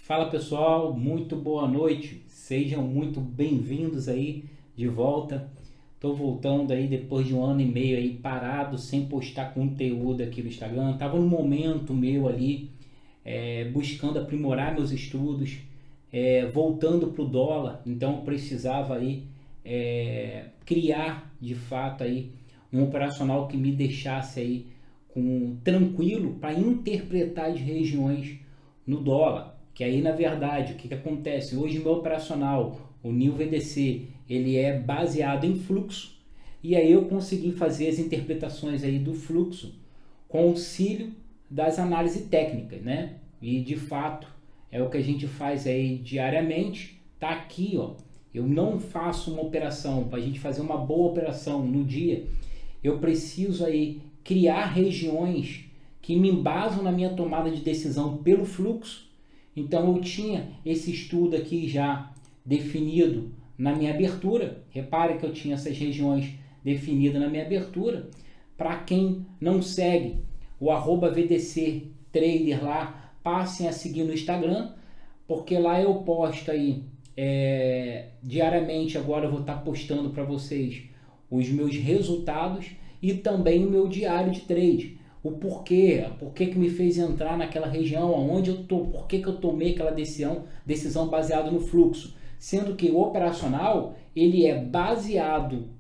Fala pessoal, muito boa noite, sejam muito bem-vindos aí de volta. Tô voltando aí depois de 1 ano e meio aí parado, sem postar conteúdo aqui no Instagram. Tava no momento meu ali, buscando aprimorar meus estudos, voltando pro dólar, então eu precisava aí criar de fato aí um operacional que me deixasse aí tranquilo para interpretar as regiões no dólar. Que aí na verdade o que acontece? Hoje o meu operacional, o New VDC, ele é baseado em fluxo, e aí eu consegui fazer as interpretações aí do fluxo com auxílio das análises técnicas, né? E de fato é o que a gente faz aí diariamente. Tá aqui, ó. Eu não faço uma operação para a gente fazer uma boa operação no dia. Eu preciso aí criar regiões que me embasam na minha tomada de decisão pelo fluxo. Então eu tinha esse estudo aqui já definido na minha abertura. Repare que eu tinha essas regiões definidas na minha abertura. Para quem não segue o @VDC Trader lá, passem a seguir no Instagram, porque lá eu posto aí diariamente. Agora eu vou estar postando para vocês os meus resultados e também o meu diário de trade. O porquê que me fez entrar naquela região, aonde eu tô, por que eu tomei aquela decisão baseada no fluxo, sendo que o operacional ele é baseado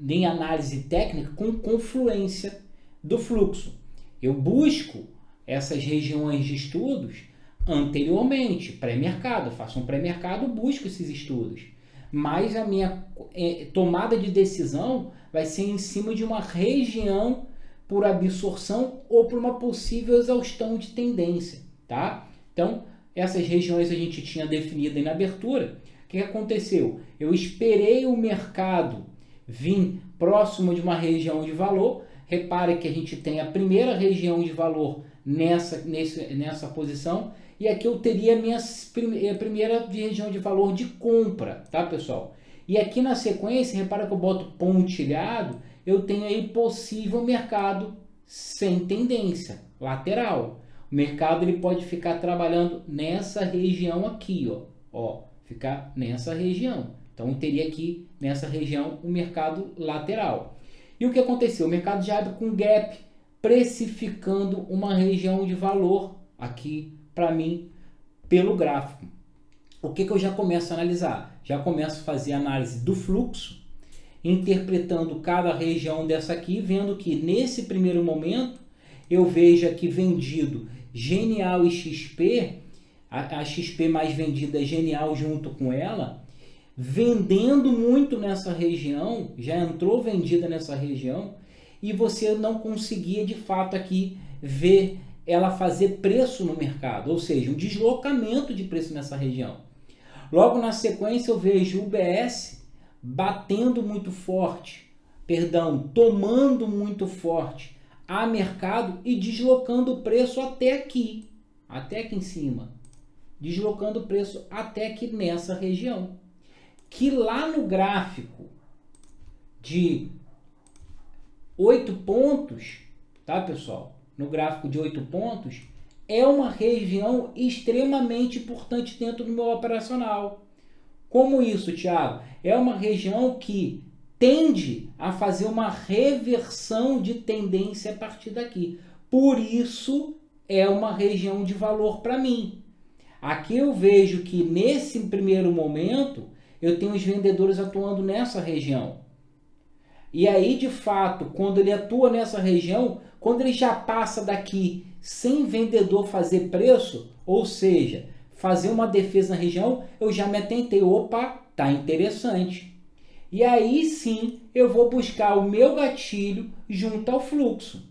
em análise técnica com confluência do fluxo. Eu busco essas regiões de estudos anteriormente, pré-mercado, faço um pré-mercado, busco esses estudos, mas a minha tomada de decisão vai ser em cima de uma região por absorção ou por uma possível exaustão de tendência, tá? Então, essas regiões a gente tinha definido aí na abertura. O que aconteceu? Eu esperei o mercado vir próximo de uma região de valor. Repare que a gente tem a primeira região de valor nessa posição, e aqui eu teria a primeira região de valor de compra, tá, pessoal? E aqui na sequência, repara que eu boto pontilhado, eu tenho aí possível mercado sem tendência, lateral. O mercado ele pode ficar trabalhando nessa região aqui, ó, ficar nessa região. Então eu teria aqui nessa região o mercado lateral. E o que aconteceu? O mercado já abre com gap, precificando uma região de valor aqui para mim pelo gráfico. O que eu já começo a analisar? Já começo a fazer análise do fluxo, interpretando cada região dessa aqui, vendo que nesse primeiro momento eu vejo aqui vendido Genial e XP, a XP mais vendida é Genial junto com ela, vendendo muito nessa região, já entrou vendida nessa região, e você não conseguia de fato aqui ver ela fazer preço no mercado, ou seja, um deslocamento de preço nessa região. Logo na sequência eu vejo o BS batendo muito forte, tomando muito forte a mercado e deslocando o preço até aqui em cima, deslocando o preço até aqui nessa região, que lá no gráfico de 8 pontos, tá pessoal? No gráfico de 8 pontos, é uma região extremamente importante dentro do meu operacional. Como isso, Thiago? É uma região que tende a fazer uma reversão de tendência a partir daqui. Por isso, é uma região de valor para mim. Aqui eu vejo que nesse primeiro momento, eu tenho os vendedores atuando nessa região. E aí, de fato, quando ele atua nessa região, quando ele já passa daqui sem vendedor fazer preço, ou seja, fazer uma defesa na região, eu já me atentei, opa, tá interessante. E aí sim, eu vou buscar o meu gatilho junto ao fluxo,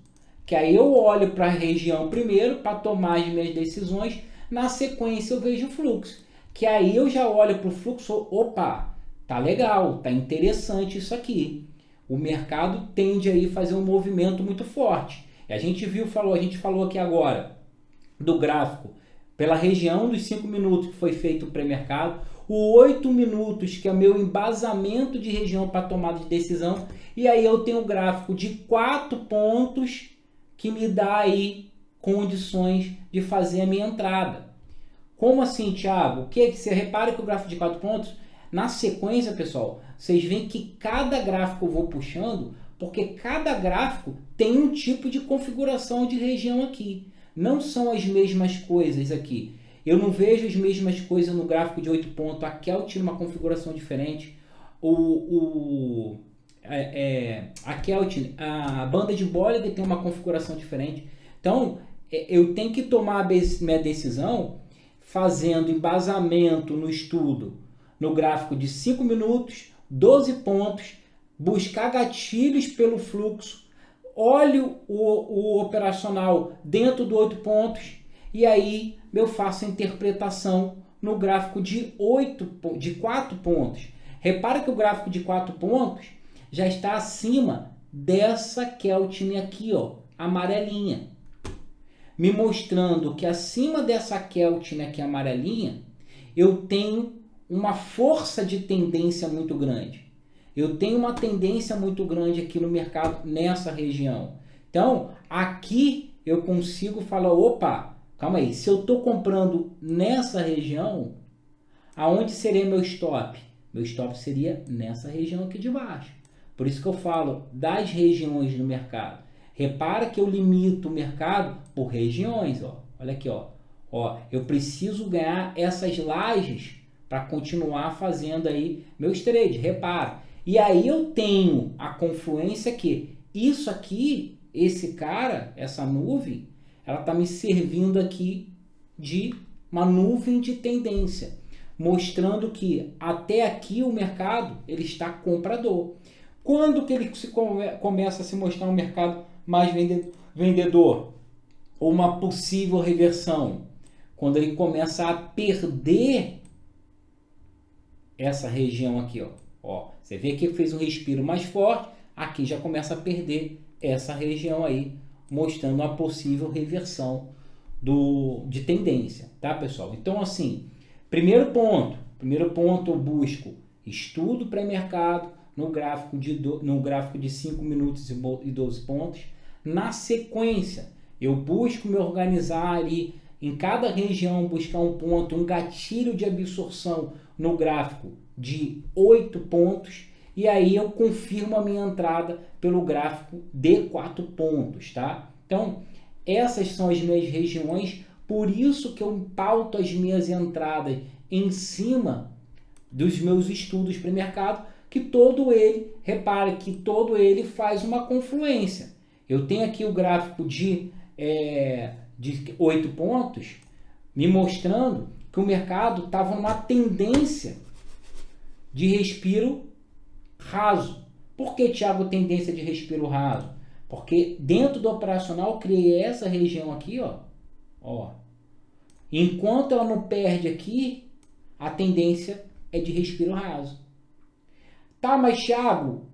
que aí eu olho para a região primeiro para tomar as minhas decisões, na sequência eu vejo o fluxo, que aí eu já olho para o fluxo, opa, tá legal, tá interessante isso aqui. O mercado tende aí a fazer um movimento muito forte. A gente falou aqui agora do gráfico pela região dos 5 minutos que foi feito o pré-mercado, o 8 minutos que é o meu embasamento de região para tomada de decisão, e aí eu tenho o gráfico de 4 pontos que me dá aí condições de fazer a minha entrada. Como assim, Thiago? O que é que você repara que o gráfico de 4 pontos, na sequência, pessoal, vocês veem que cada gráfico eu vou puxando, porque cada gráfico tem um tipo de configuração de região aqui. Não são as mesmas coisas aqui. Eu não vejo as mesmas coisas no gráfico de 8 pontos. A Kelvin tinha uma configuração diferente. A Kelvin, a banda de Bollinger tem uma configuração diferente. Então, eu tenho que tomar minha decisão fazendo embasamento no estudo, no gráfico de 5 minutos, 12 pontos, buscar gatilhos pelo fluxo, olho o operacional dentro do 8 pontos e aí eu faço a interpretação no gráfico de 4 pontos. Repara que o gráfico de 4 pontos já está acima dessa Kelvin aqui, ó, amarelinha, me mostrando que acima dessa Kelvin aqui amarelinha eu tenho uma força de tendência muito grande. Eu tenho uma tendência muito grande aqui no mercado nessa região. Então, aqui eu consigo falar, opa, calma aí, se eu estou comprando nessa região, aonde seria meu stop? Meu stop seria nessa região aqui de baixo. Por isso que eu falo das regiões do mercado. Repara que eu limito o mercado por regiões, ó. Olha aqui, ó. Eu preciso ganhar essas lajes para continuar fazendo aí meus trades. Repara. E aí eu tenho a confluência que isso aqui, esse cara, essa nuvem, ela está me servindo aqui de uma nuvem de tendência, mostrando que até aqui o mercado ele está comprador. Quando que ele começa a se mostrar um mercado mais vendedor? Ou uma possível reversão? Quando ele começa a perder essa região aqui, ó. Você vê que fez um respiro mais forte, aqui já começa a perder essa região aí, mostrando uma possível reversão de tendência, tá, pessoal? Então, assim, primeiro ponto eu busco estudo pré-mercado no gráfico de 5 minutos e 12 pontos. Na sequência, eu busco me organizar ali em cada região, buscar um ponto, um gatilho de absorção no gráfico de 8 pontos, e aí eu confirmo a minha entrada pelo gráfico de 4 pontos, tá? Então, essas são as minhas regiões, por isso que eu pauto as minhas entradas em cima dos meus estudos pré-mercado, que todo ele, repare que todo ele faz uma confluência. Eu tenho aqui o gráfico de 8 pontos, me mostrando que o mercado estava numa tendência de respiro raso. Por que, Thiago, tendência de respiro raso? Porque dentro do operacional eu criei essa região aqui, ó. Enquanto ela não perde aqui, a tendência é de respiro raso. Tá, mas Thiago,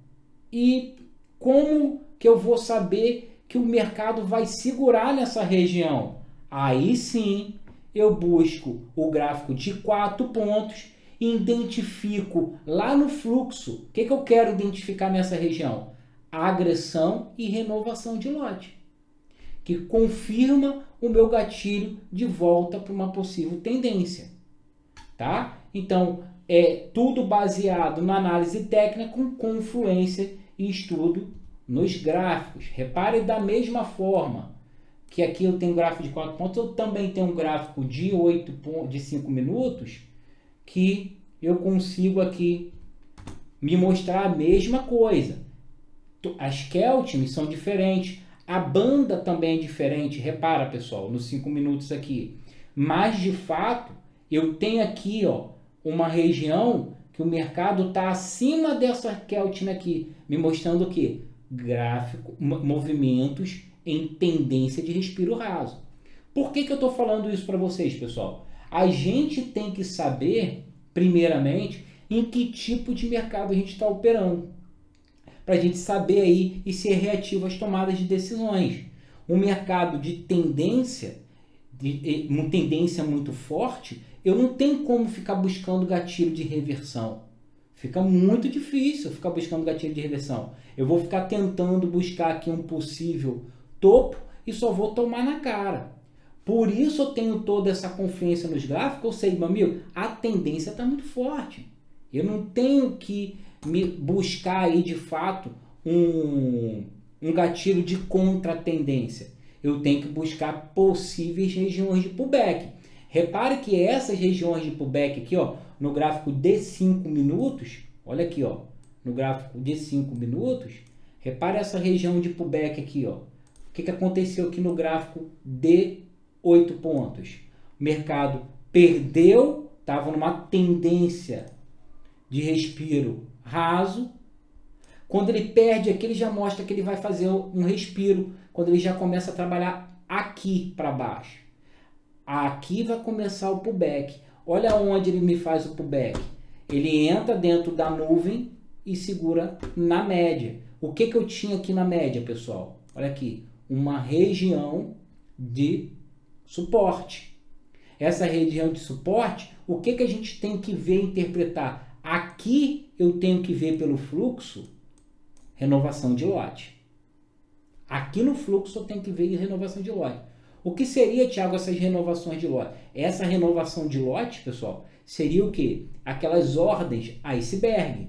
e como que eu vou saber que o mercado vai segurar nessa região? Aí sim, eu busco o gráfico de 4 pontos e identifico lá no fluxo. O que eu quero identificar nessa região? Agressão e renovação de lote, que confirma o meu gatilho de volta para uma possível tendência, tá? Então, é tudo baseado na análise técnica com confluência e estudo nos gráficos. Repare da mesma forma que aqui eu tenho um gráfico de 4 pontos, eu também tenho um gráfico de 5 minutos, que eu consigo aqui me mostrar a mesma coisa. As Kelvin são diferentes, a banda também é diferente, repara, pessoal, nos 5 minutos aqui. Mas, de fato, eu tenho aqui, ó, uma região que o mercado está acima dessa Kelvin aqui, me mostrando o quê? Gráfico, movimentos em tendência de respiro raso. Por que eu estou falando isso para vocês, pessoal? A gente tem que saber, primeiramente, em que tipo de mercado a gente está operando, para a gente saber aí e ser reativo às tomadas de decisões. Um mercado de tendência, uma tendência muito forte, eu não tenho como ficar buscando gatilho de reversão. Fica muito difícil ficar buscando gatilho de reversão. Eu vou ficar tentando buscar aqui um possível topo e só vou tomar na cara. Por isso eu tenho toda essa confiança nos gráficos. Eu sei, meu amigo, a tendência está muito forte. Eu não tenho que me buscar aí de fato um gatilho de contra-tendência. Eu tenho que buscar possíveis regiões de pullback. Repare que essas regiões de pullback aqui, ó, no gráfico de 5 minutos, olha aqui, ó, no gráfico de 5 minutos, repare essa região de pullback aqui, ó. O que aconteceu aqui no gráfico de 8 pontos? O mercado perdeu, estava numa tendência de respiro raso. Quando ele perde aqui, ele já mostra que ele vai fazer um respiro, quando ele já começa a trabalhar aqui para baixo. Aqui vai começar o pullback. Olha onde ele me faz o pullback. Ele entra dentro da nuvem e segura na média. O que eu tinha aqui na média, pessoal? Olha aqui, uma região de suporte. Essa região de suporte, o que a gente tem que ver e interpretar? Aqui eu tenho que ver pelo fluxo renovação de lote. Aqui no fluxo eu tenho que ver renovação de lote. O que seria, Thiago, essas renovações de lote? Essa renovação de lote, pessoal, seria o quê? Aquelas ordens iceberg.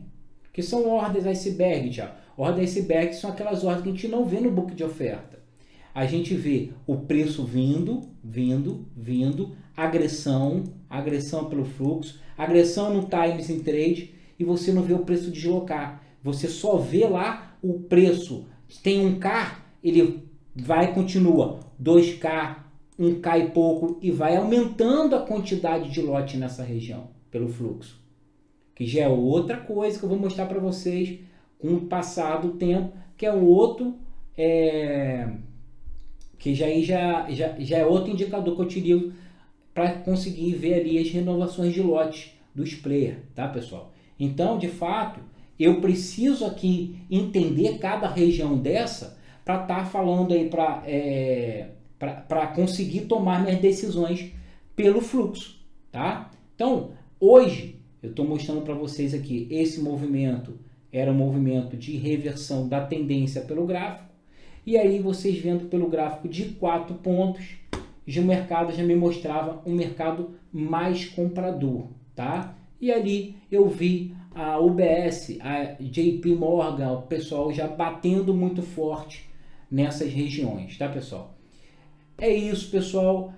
O que são ordens iceberg, Thiago? Ordens iceberg são aquelas ordens que a gente não vê no book de oferta. A gente vê o preço vindo, agressão pelo fluxo, agressão no times in trade, e você não vê o preço deslocar. Você só vê lá o preço. Tem 1K, ele vai e continua. 2K, 1K e pouco, e vai aumentando a quantidade de lote nessa região, pelo fluxo. Que já é outra coisa que eu vou mostrar para vocês com o passar do tempo, que é o outro... que já é outro indicador que eu utilizo para conseguir ver ali as renovações de lote dos players, tá, pessoal? Então, de fato, eu preciso aqui entender cada região dessa para estar falando aí para conseguir tomar minhas decisões pelo fluxo, tá? Então, hoje eu estou mostrando para vocês aqui esse movimento era um movimento de reversão da tendência pelo gráfico. E aí vocês vendo pelo gráfico de 4 pontos, o mercado já me mostrava um mercado mais comprador, tá? E ali eu vi a UBS, a JP Morgan, o pessoal já batendo muito forte nessas regiões, tá, pessoal? É isso, pessoal.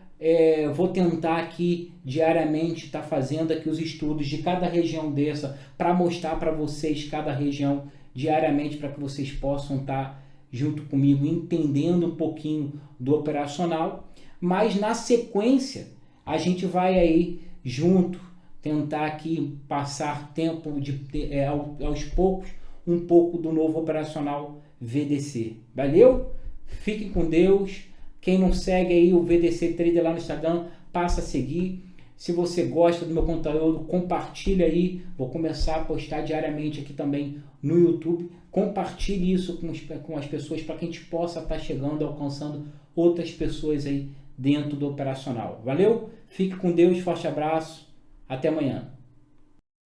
Vou tentar aqui diariamente estar fazendo aqui os estudos de cada região dessa para mostrar para vocês cada região diariamente para que vocês possam estar junto comigo, entendendo um pouquinho do operacional, mas na sequência a gente vai aí junto tentar aqui passar tempo aos poucos um pouco do novo operacional VDC. Valeu? Fiquem com Deus. Quem não segue aí o VDC Trader lá no Instagram, passa a seguir. Se você gosta do meu conteúdo, compartilha aí. Vou começar a postar diariamente aqui também no YouTube. Compartilhe isso com as pessoas para que a gente possa estar chegando, alcançando outras pessoas aí dentro do operacional. Valeu? Fique com Deus, forte abraço. Até amanhã.